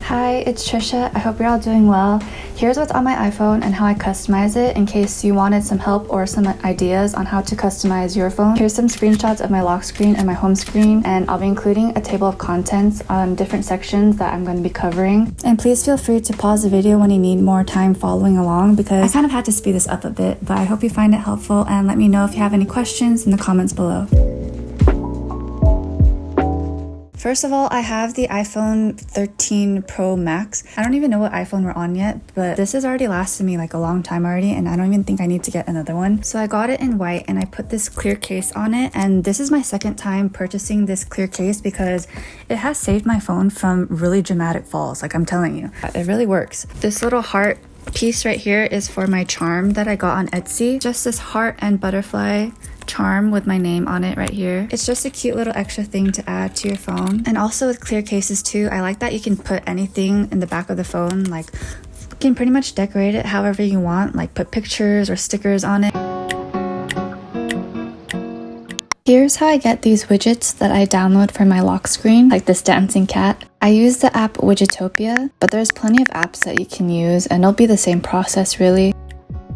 Hi, it's Trisha. I hope you're all doing well. Here's what's on my iPhone and how I customize it in case you wanted some help or some ideas on how to customize your phone. Here's some screenshots of my lock screen and my home screen, and I'll be including a table of contents on different sections that I'm going to be covering. And please feel free to pause the video when you need more time following along because I kind of had to speed this up a bit, but I hope you find it helpful and let me know if you have any questions in the comments below. First of all, I have the iPhone 13 Pro Max. I don't even know what iPhone we're on yet, but this has already lasted me like a long time already, and I don't even think I need to get another one. So I got it in white and I put this clear case on it, and this is my second time purchasing this clear case because it has saved my phone from really dramatic falls, like I'm telling you. It really works. This little heart piece right here is for my charm that I got on Etsy. Just this heart and butterfly charm with my name on it right here. It's just a cute little extra thing to add to your phone. And also with clear cases too, I like that you can put anything in the back of the phone. Like, you can pretty much decorate it however you want, like put pictures or stickers on it. Here's how I get these widgets that I download for my lock screen, like this dancing cat. I use the app Widgetopia, but there's plenty of apps that you can use and it'll be the same process really.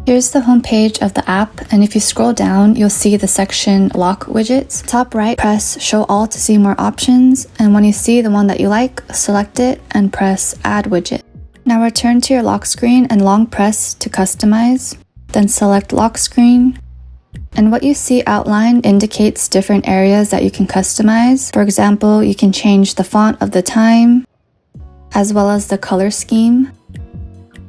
Here's the home page of the app, and if you scroll down, you'll see the section Lock Widgets. Top right, press Show All to see more options, and when you see the one that you like, select it and press Add Widget. Now return to your lock screen and long press to customize, then select Lock Screen. And what you see outlined indicates different areas that you can customize. For example, you can change the font of the time, as well as the color scheme.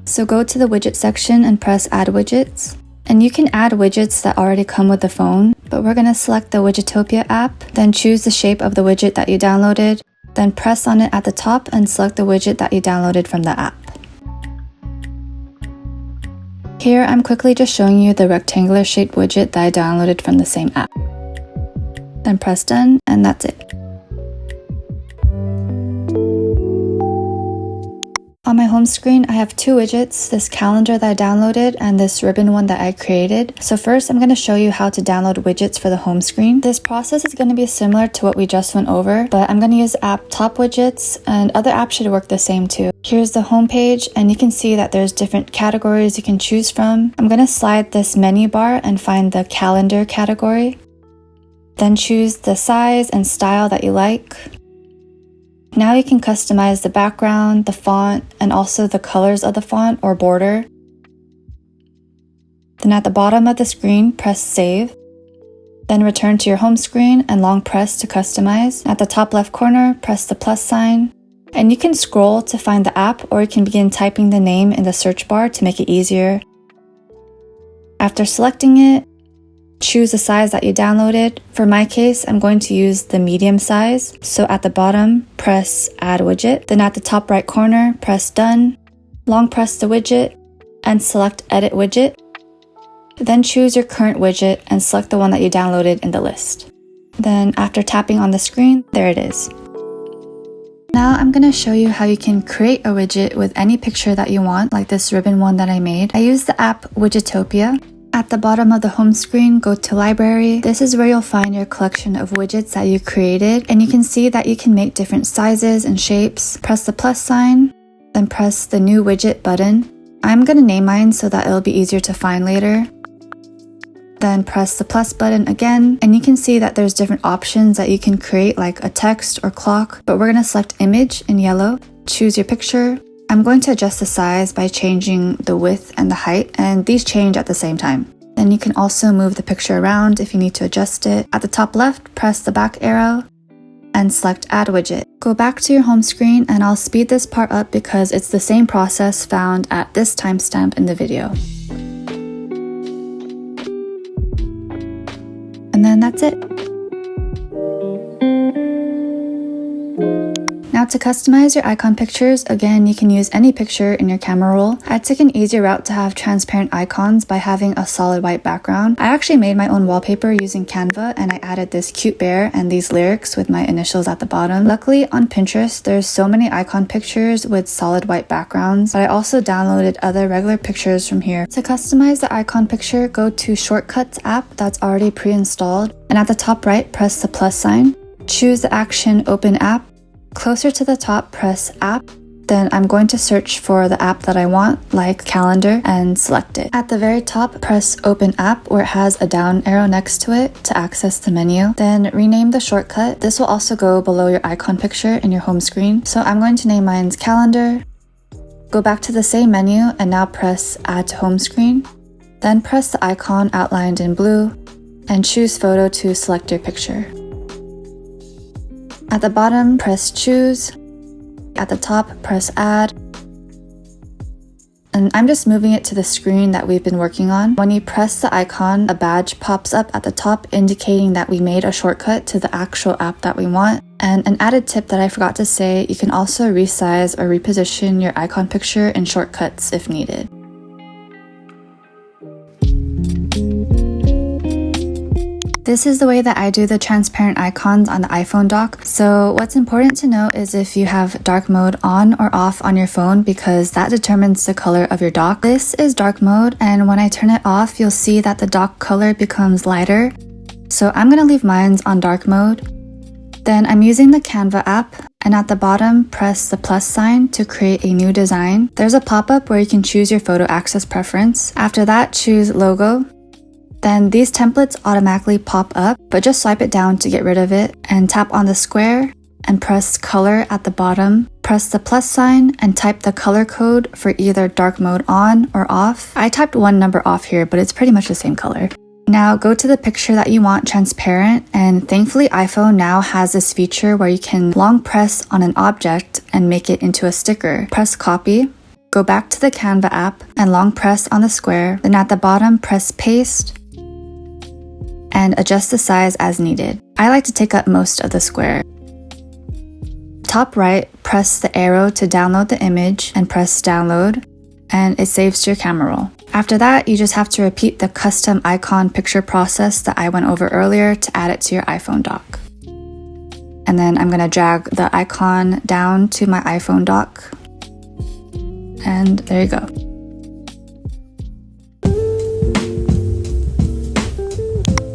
So go to the widget section and press add widgets. And you can add widgets that already come with the phone, but we're going to select the Widgetopia app, then choose the shape of the widget that you downloaded, then press on it at the top and select the widget that you downloaded from the app. Here I'm quickly just showing you the rectangular shaped widget that I downloaded from the same app. Then press done, and that's it. On my home screen, I have two widgets, this calendar that I downloaded and this ribbon one that I created. So first, I'm going to show you how to download widgets for the home screen. This process is going to be similar to what we just went over, but I'm going to use the app Top Widgets, and other apps should work the same too. Here's the home page, and you can see that there's different categories you can choose from. I'm going to slide this menu bar and find the calendar category. Then choose the size and style that you like. Now you can customize the background, the font, and also the colors of the font or border. Then at the bottom of the screen, press Save. Then return to your home screen and long press to customize. At the top left corner, press the plus sign. And you can scroll to find the app, or you can begin typing the name in the search bar to make it easier. After selecting it, choose the size that you downloaded. For my case, I'm going to use the medium size. So at the bottom, press Add Widget. Then at the top right corner, press Done. Long press the widget and select Edit Widget. Then choose your current widget and select the one that you downloaded in the list. Then after tapping on the screen, there it is. Now I'm going to show you how you can create a widget with any picture that you want, like this ribbon one that I made. I use the app Widgetopia. At the bottom of the home screen, go to Library. This is where you'll find your collection of widgets that you created, and you can see that you can make different sizes and shapes. Press the plus sign, then press the New Widget button. I'm going to name mine so that it'll be easier to find later. Then press the plus button again, and you can see that there's different options that you can create, like a text or clock, but we're going to select Image in yellow. Choose your picture. I'm going to adjust the size by changing the width and the height, and these change at the same time. Then you can also move the picture around if you need to adjust it. At the top left, press the back arrow and select Add Widget. Go back to your home screen, and I'll speed this part up because it's the same process found at this timestamp in the video. And then that's it. Now to customize your icon pictures, again, you can use any picture in your camera roll. I took an easier route to have transparent icons by having a solid white background. I actually made my own wallpaper using Canva, and I added this cute bear and these lyrics with my initials at the bottom. Luckily on Pinterest, there's so many icon pictures with solid white backgrounds, but I also downloaded other regular pictures from here. To customize the icon picture, go to Shortcuts app that's already pre-installed, and at the top right, press the plus sign. Choose the action Open App. Closer to the top, press App, Then I'm going to search for the app that I want, like Calendar, and select it. At the very top, press Open App where it has a down arrow next to it to access the menu. Then rename the shortcut. This will also go below your icon picture in your home screen. So I'm going to name mine Calendar. Go back to the same menu and now press Add to Home Screen. Then press the icon outlined in blue and choose Photo to select your picture. At the bottom, press Choose. At the top, press Add. And I'm just moving it to the screen that we've been working on. When you press the icon, a badge pops up at the top indicating that we made a shortcut to the actual app that we want. And an added tip that I forgot to say, you can also resize or reposition your icon picture in shortcuts if needed. This is the way that I do the transparent icons on the iPhone dock. So what's important to note is if you have dark mode on or off on your phone, because that determines the color of your dock. This is dark mode, and when I turn it off, you'll see that the dock color becomes lighter. So I'm gonna leave mine on dark mode. Then I'm using the Canva app, and at the bottom, press the plus sign to create a new design. There's a pop-up where you can choose your photo access preference. After that, choose logo. Then these templates automatically pop up, but just swipe it down to get rid of it and tap on the square and press color at the bottom. Press the plus sign and type the color code for either dark mode on or off. I typed one number off here, but it's pretty much the same color. Now go to the picture that you want transparent, and thankfully iPhone now has this feature where you can long press on an object and make it into a sticker. Press copy. Go back to the Canva app and long press on the square. Then at the bottom, press paste and adjust the size as needed. I like to take up most of the square. Top right, press the arrow to download the image and press download, and it saves to your camera roll. After that, you just have to repeat the custom icon picture process that I went over earlier to add it to your iPhone dock. And then I'm gonna drag the icon down to my iPhone dock. And there you go.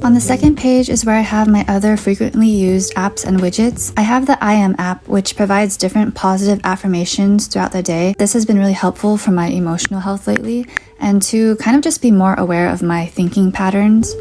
On the second page is where I have my other frequently used apps and widgets. I have the I Am app, which provides different positive affirmations throughout the day. This has been really helpful for my emotional health lately and to kind of just be more aware of my thinking patterns.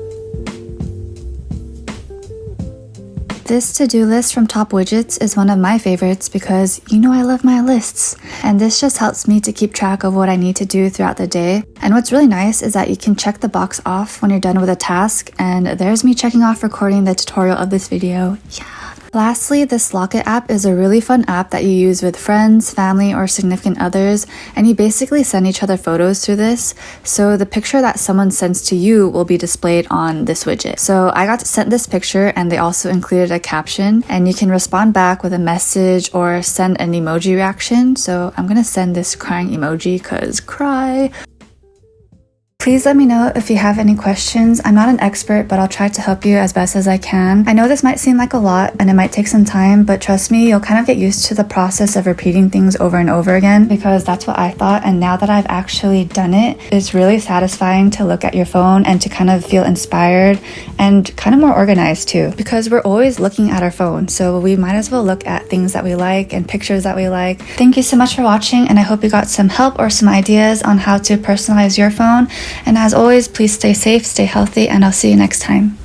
This to-do list from Top Widgets is one of my favorites because you know I love my lists, and this just helps me to keep track of what I need to do throughout the day. And what's really nice is that you can check the box off when you're done with a task, and there's me checking off recording the tutorial of this video. Yeah. Lastly, this Locket app is a really fun app that you use with friends, family, or significant others, and you basically send each other photos through this, so the picture that someone sends to you will be displayed on this widget. So I got sent this picture, and they also included a caption, and you can respond back with a message or send an emoji reaction. So I'm gonna send this crying emoji, cause cry. Please let me know if you have any questions. I'm not an expert, but I'll try to help you as best as I can. I know this might seem like a lot and it might take some time, but trust me, you'll kind of get used to the process of repeating things over and over again, because that's what I thought. And now that I've actually done it, it's really satisfying to look at your phone and to kind of feel inspired and kind of more organized too, because we're always looking at our phone. So we might as well look at things that we like and pictures that we like. Thank you so much for watching, and I hope you got some help or some ideas on how to personalize your phone. And as always, please stay safe, stay healthy, and I'll see you next time.